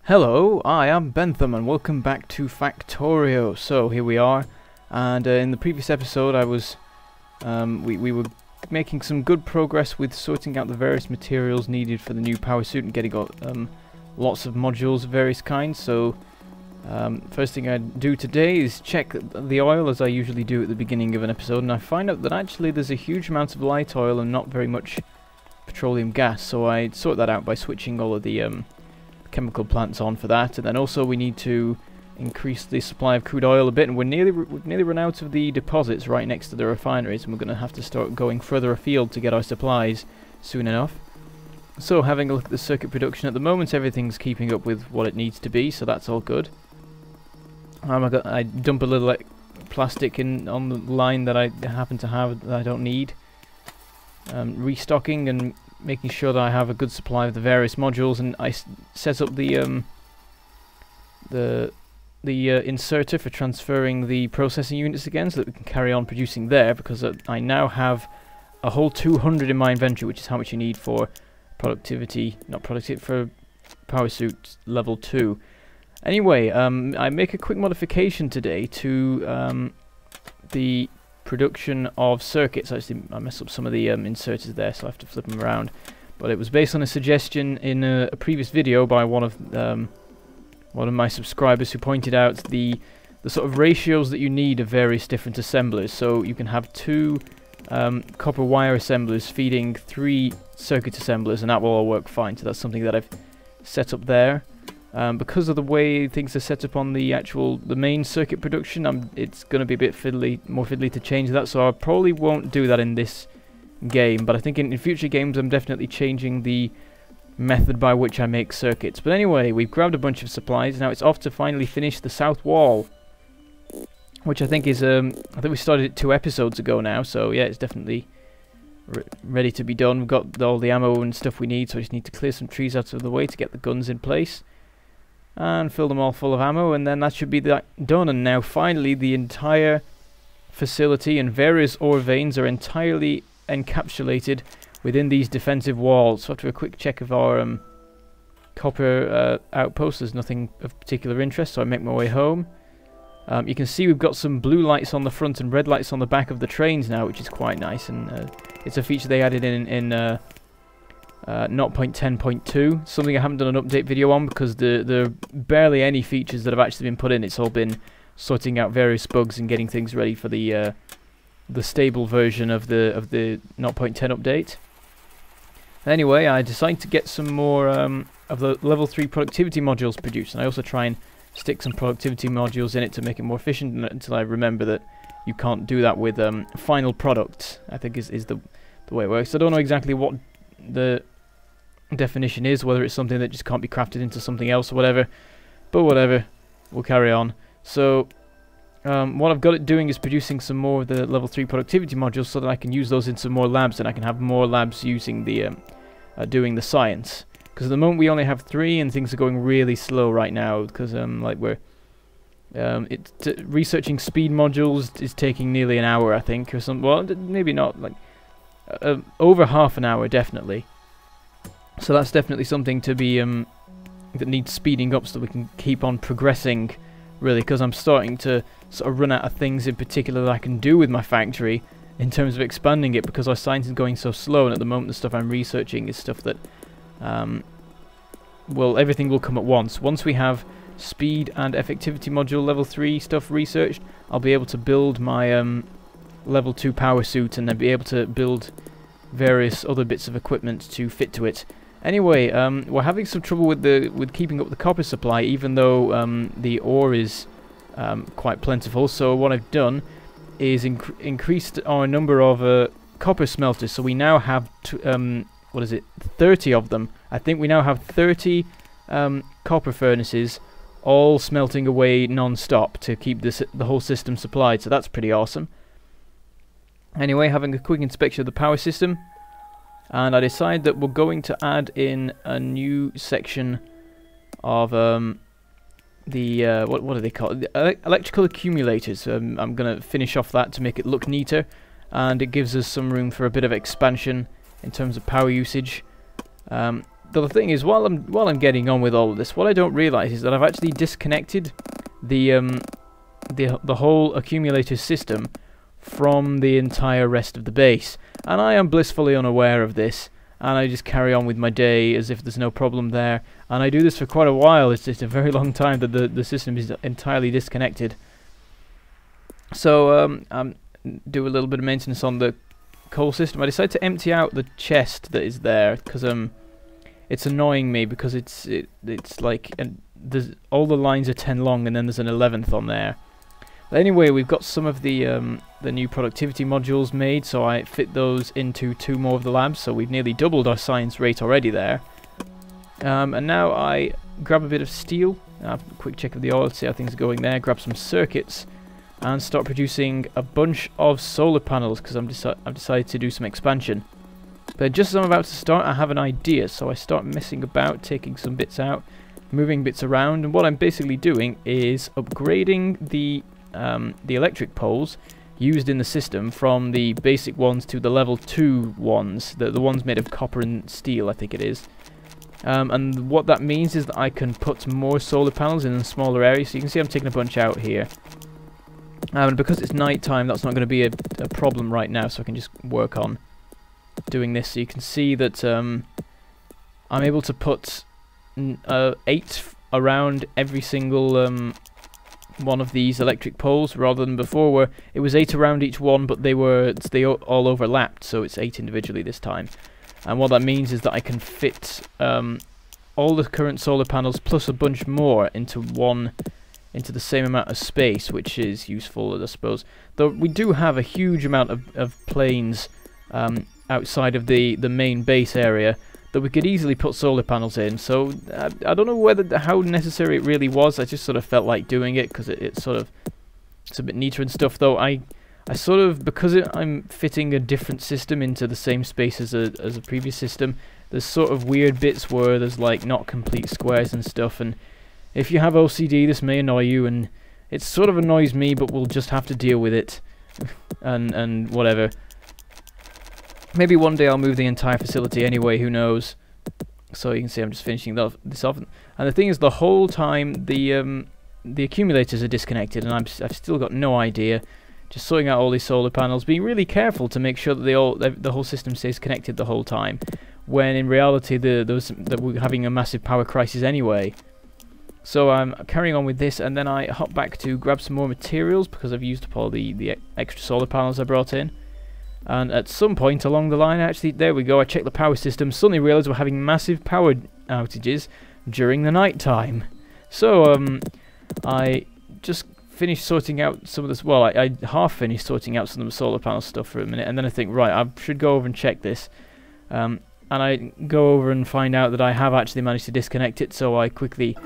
Hello, I am Bentham and welcome back to Factorio. So here we are, and in the previous episode I was we were making some good progress with sorting out the various materials needed for the new power suit and getting lots of modules of various kinds. So first thing I do today is check the oil, as I usually do at the beginning of an episode, and I find out that actually there's a huge amount of light oil and not very much petroleum gas. So I sort that out by switching all of the chemical plants on for that, and then also we need to increase the supply of crude oil a bit, and we're nearly run out of the deposits right next to the refineries, and we're going to have to start going further afield to get our supplies soon enough. So having a look at the circuit production at the moment, everything's keeping up with what it needs to be, so that's all good. I dump a little plastic in on the line that I happen to have that I don't need. Restocking and making sure that I have a good supply of the various modules, and I set up the inserter for transferring the processing units again, so that we can carry on producing there, because I now have a whole 200 in my inventory, which is how much you need for for power suit level 2. Anyway, I make a quick modification today to the production of circuits. Actually, I messed up some of the inserters there, so I have to flip them around. But it was based on a suggestion in a previous video by one of my subscribers, who pointed out the sort of ratios that you need of various different assemblers. So you can have 2 copper wire assemblers feeding 3 circuit assemblers, and that will all work fine. So that's something that I've set up there. Because of the way things are set up on the main circuit production, it's going to be a bit more fiddly to change that, so I probably won't do that in this game, but I think in future games I'm definitely changing the method by which I make circuits. But anyway, we've grabbed a bunch of supplies. Now it's off to finally finish the south wall, which I think is I think we started it 2 episodes ago now, so yeah, it's definitely ready to be done. We've got all the ammo and stuff we need, so we just need to clear some trees out of the way to get the guns in place and fill them all full of ammo, and then that should be done. And now finally the entire facility and various ore veins are entirely encapsulated within these defensive walls. So after a quick check of our copper outpost, there's nothing of particular interest, so I make my way home. You can see we've got some blue lights on the front and red lights on the back of the trains now, which is quite nice, and it's a feature they added in 0.10.2, something I haven't done an update video on because there are barely any features that have actually been put in. It's all been sorting out various bugs and getting things ready for the stable version of the 0.10 update. Anyway, I decided to get some more of the level 3 productivity modules produced, and I also try and stick some productivity modules in it to make it more efficient, until I remember that you can't do that with final product, I think is the way it works. I don't know exactly what the definition is, whether it's something that just can't be crafted into something else or whatever, but whatever, we'll carry on. So what I've got it doing is producing some more of the level 3 productivity modules, so that I can use those in some more labs, and I can have more labs using the doing the science, because at the moment we only have 3 and things are going really slow right now, because researching speed modules is taking nearly an hour, I think, or something. Well, maybe not, like over half an hour definitely. So that's definitely something to be that needs speeding up, so that we can keep on progressing, really, because I'm starting to sort of run out of things in particular that I can do with my factory in terms of expanding it, because our science is going so slow, and at the moment the stuff I'm researching is stuff that well, everything will come at once. Once we have speed and effectivity module level 3 stuff researched, I'll be able to build my level 2 power suit, and then be able to build various other bits of equipment to fit to it. Anyway, we're having some trouble with keeping up the copper supply, even though the ore is quite plentiful. So what I've done is increased our number of copper smelters. So we now have 30 of them. I think we now have 30 copper furnaces, all smelting away non-stop to keep the whole system supplied. So that's pretty awesome. Anyway, having a quick inspection of the power system, and I decide that we're going to add in a new section of the what do they call it? Electrical accumulators. I'm going to finish off that to make it look neater, and it gives us some room for a bit of expansion in terms of power usage. the thing is, while I'm getting on with all of this, what I don't realise is that I've actually disconnected the whole accumulator system from the entire rest of the base, and I am blissfully unaware of this, and I just carry on with my day as if there's no problem there, and I do this for quite a while. It's just a very long time that the system is entirely disconnected. So do a little bit of maintenance on the coal system. I decided to empty out the chest that is there because it's annoying me, because it's like there's all the lines are 10 long and then there's an 11th on there. But anyway, we've got some of the new productivity modules made, so I fit those into 2 more of the labs, so we've nearly doubled our science rate already there. And now I grab a bit of steel, have a quick check of the oil, see how things are going there, grab some circuits, and start producing a bunch of solar panels, because I've decided to do some expansion. But just as I'm about to start, I have an idea, so I start messing about, taking some bits out, moving bits around, and what I'm basically doing is upgrading the electric poles used in the system from the basic ones to the level 2 ones, the ones made of copper and steel, I think it is. And what that means is that I can put more solar panels in a smaller area, so you can see I'm taking a bunch out here. And because it's night time, that's not going to be a problem right now, so I can just work on doing this. So you can see that I'm able to put 8 around every single one of these electric poles, rather than before where it was 8 around each one, but they all overlapped, so it's 8 individually this time. And what that means is that I can fit all the current solar panels plus a bunch more into the same amount of space, which is useful, I suppose. Though we do have a huge amount of planes outside of the main base area that we could easily put solar panels in, so I don't know how necessary it really was. I just sort of felt like doing it because it's a bit neater and stuff. Though I sort of, because I'm fitting a different system into the same space as a previous system, there's sort of weird bits where there's like not complete squares and stuff, and if you have OCD this may annoy you, and it sort of annoys me, but we'll just have to deal with it and whatever. Maybe one day I'll move the entire facility anyway, who knows. So you can see I'm just finishing this off. And the thing is, the whole time the accumulators are disconnected, and I've still got no idea. Just sorting out all these solar panels, being really careful to make sure that the whole system stays connected the whole time, when in reality that we're having a massive power crisis anyway. So I'm carrying on with this, and then I hop back to grab some more materials, because I've used up all the extra solar panels I brought in. And at some point along the line, actually, there we go, I checked the power system, suddenly realised we're having massive power outages during the night time. So I just finished sorting out some of this, well, I half finished sorting out some of the solar panel stuff for a minute, and then I think, right, I should go over and check this. And I go over and find out that I have actually managed to disconnect it, so I quickly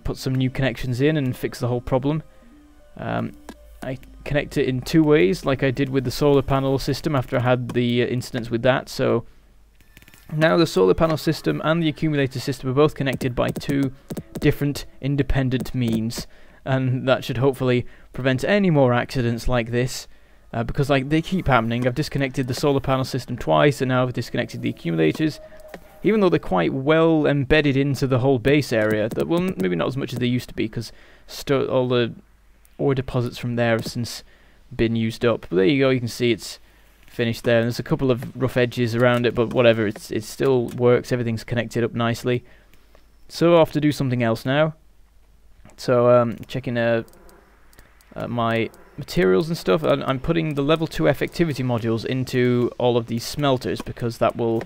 put some new connections in and fix the whole problem. I connect it in 2 ways, like I did with the solar panel system after I had the incidents with that. So now the solar panel system and the accumulator system are both connected by 2 different independent means, and that should hopefully prevent any more accidents like this, because like they keep happening. I've disconnected the solar panel system twice, and now I've disconnected the accumulators, even though they're quite well embedded into the whole base area. That, well, maybe not as much as they used to be, because all the ore deposits from there have since been used up. But there you go, you can see it's finished there, and there's a couple of rough edges around it, but whatever, it still works, everything's connected up nicely. So off to do something else now. So checking my materials and stuff, and I'm putting the level 2 effectivity modules into all of these smelters, because that will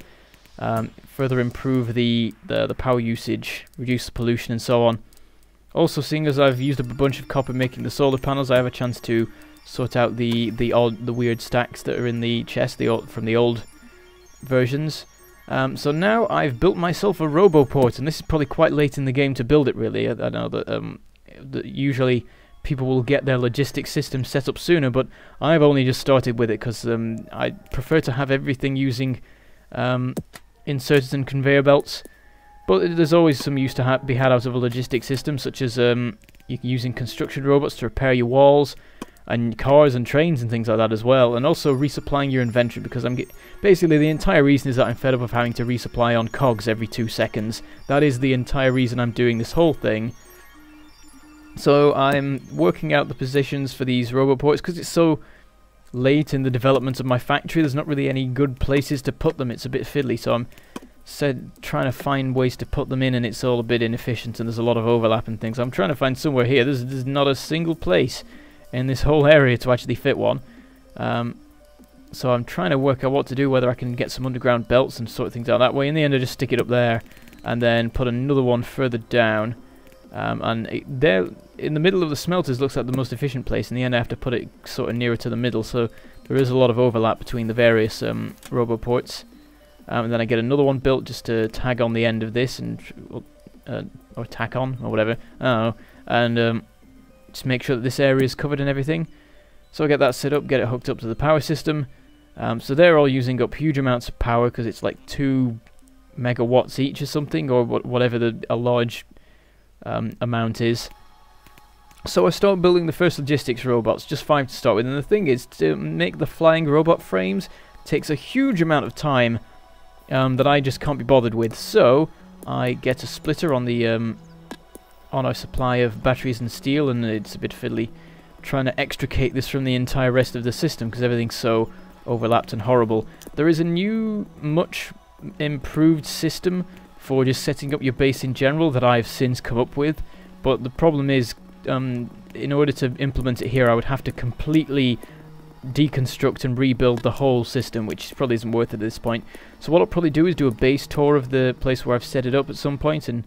further improve the power usage, reduce the pollution and so on. Also, seeing as I've used up a bunch of copper making the solar panels, I have a chance to sort out the weird stacks that are in the chest, from the old versions. So now I've built myself a roboport, and this is probably quite late in the game to build it, really. I know that usually people will get their logistics system set up sooner, but I've only just started with it because I prefer to have everything using inserters and conveyor belts. But there's always some use to be had out of a logistics system, such as using construction robots to repair your walls, and cars and trains and things like that as well, and also resupplying your inventory, because basically the entire reason is that I'm fed up of having to resupply on cogs every 2 seconds. That is the entire reason I'm doing this whole thing. So I'm working out the positions for these roboports, because it's so late in the development of my factory, there's not really any good places to put them. It's a bit fiddly, so I'm trying to find ways to put them in, and it's all a bit inefficient, and there's a lot of overlap and things. I'm trying to find somewhere here. There's not a single place in this whole area to actually fit one. So I'm trying to work out what to do, whether I can get some underground belts and sort things out that way. In the end, I just stick it up there, and then put another one further down. There, in the middle of the smelters, looks like the most efficient place. In the end, I have to put it sort of nearer to the middle, so there is a lot of overlap between the various roboports. And then I get another one built just to tag on the end of this, and or tack on, or whatever. I don't know. And just make sure that this area is covered and everything. So I get that set up, get it hooked up to the power system. So they're all using up huge amounts of power, because it's like 2 megawatts each or something, or whatever a large amount is. So I start building the first logistics robots, just 5 to start with, and the thing is, to make the flying robot frames takes a huge amount of time that I just can't be bothered with. So I get a splitter on the on our supply of batteries and steel, and it's a bit fiddly trying to extricate this from the entire rest of the system, because everything's so overlapped and horrible. There is a new, much improved system for just setting up your base in general that I've since come up with, but the problem is, in order to implement it here, I would have to completely deconstruct and rebuild the whole system, which probably isn't worth it at this point. So what I'll probably do is do a base tour of the place where I've set it up at some point, and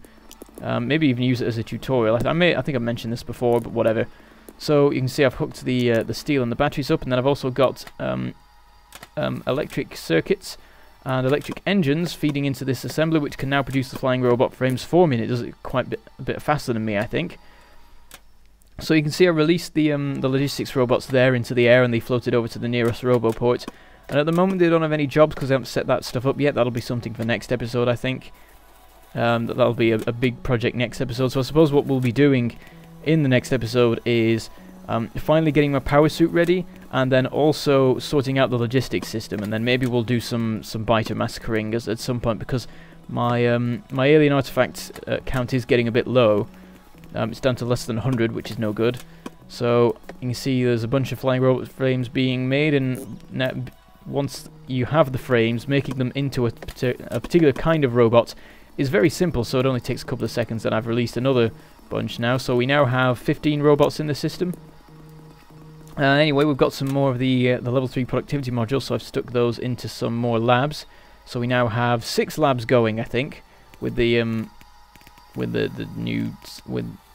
maybe even use it as a tutorial. I think I've mentioned this before, but whatever. So you can see I've hooked the steel and the batteries up, and then I've also got electric circuits and electric engines feeding into this assembler, which can now produce the flying robot frames for me, and it does it quite a bit faster than me, I think. So you can see I released the logistics robots there into the air, and they floated over to the nearest roboport. And at the moment they don't have any jobs because I haven't set that stuff up yet. That'll be something for next episode, I think. That'll be a big project next episode. So I suppose what we'll be doing in the next episode is finally getting my power suit ready, and then also sorting out the logistics system, and then maybe we'll do some biter massacring at some point, because my my alien artifact count is getting a bit low. It's down to less than 100, which is no good. So you can see there's a bunch of flying robot frames being made, and now, once you have the frames, making them into a particular kind of robot is very simple, so it only takes a couple of seconds, and I've released another bunch now. So we now have 15 robots in the system. Anyway, we've got some more of the level 3 productivity modules, so I've stuck those into some more labs. So we now have 6 labs going, I think, with the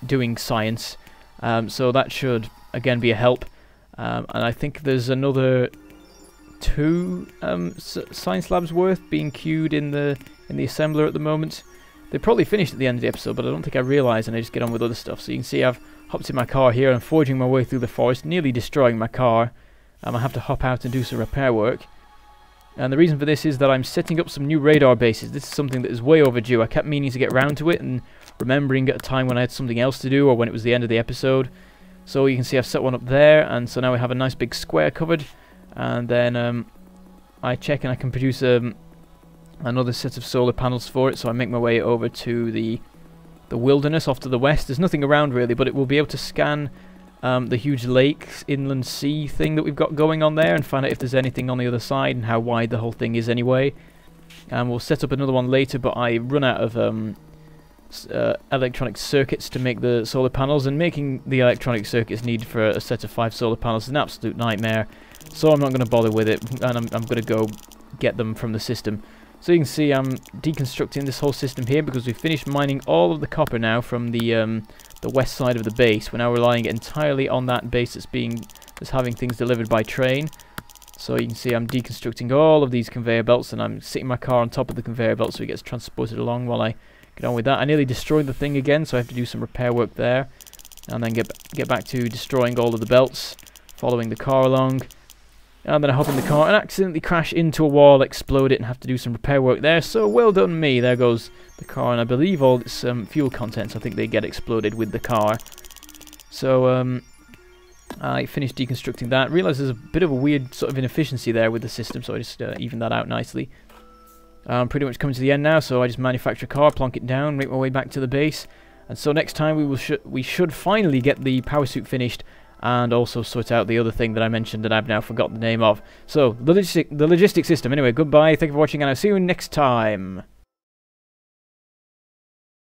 doing science. So that should again be a help. And I think there's another 2 science labs worth being queued in the assembler at the moment. They probably finished at the end of the episode, but I don't think I realised, and I just get on with other stuff. So you can see I've hopped in my car here and forging my way through the forest, nearly destroying my car. I have to hop out and do some repair work. And the reason for this is that I'm setting up some new radar bases. This is something that is way overdue. I kept meaning to get round to it, and remembering at a time when I had something else to do, or when it was the end of the episode. So you can see I've set one up there, and so now we have a nice big square covered. And then I check and I can produce another set of solar panels for it. So I make my way over to the wilderness off to the west. There's nothing around really, but it will be able to scan the huge lakes, inland sea thing that we've got going on there, and find out if there's anything on the other side and how wide the whole thing is anyway. And we'll set up another one later, but I run out of electronic circuits to make the solar panels, and making the electronic circuits needed for a set of 5 solar panels is an absolute nightmare. So I'm not going to bother with it, and I'm going to go get them from the system. So you can see I'm deconstructing this whole system here, because we've finished mining all of the copper now from the west side of the base. We're now relying entirely on that base that's having things delivered by train. So you can see I'm deconstructing all of these conveyor belts, and I'm sitting my car on top of the conveyor belt so it gets transported along while I get on with that. I nearly destroyed the thing again, so I have to do some repair work there, and then get back to destroying all of the belts, following the car along. And then I hop in the car and accidentally crash into a wall, explode it, and have to do some repair work there. So well done me. There goes the car, and I believe all its fuel contents, I think they get exploded with the car. So I finished deconstructing that. Realised there's a bit of a weird sort of inefficiency there with the system, so I just evened that out nicely. I'm pretty much coming to the end now, so I just manufacture a car, plonk it down, make my way back to the base. And so next time we should finally get the power suit finished, and also sort out the other thing that I mentioned that I've now forgotten the name of. So, the logistic system. Anyway, goodbye, thank you for watching, and I'll see you next time.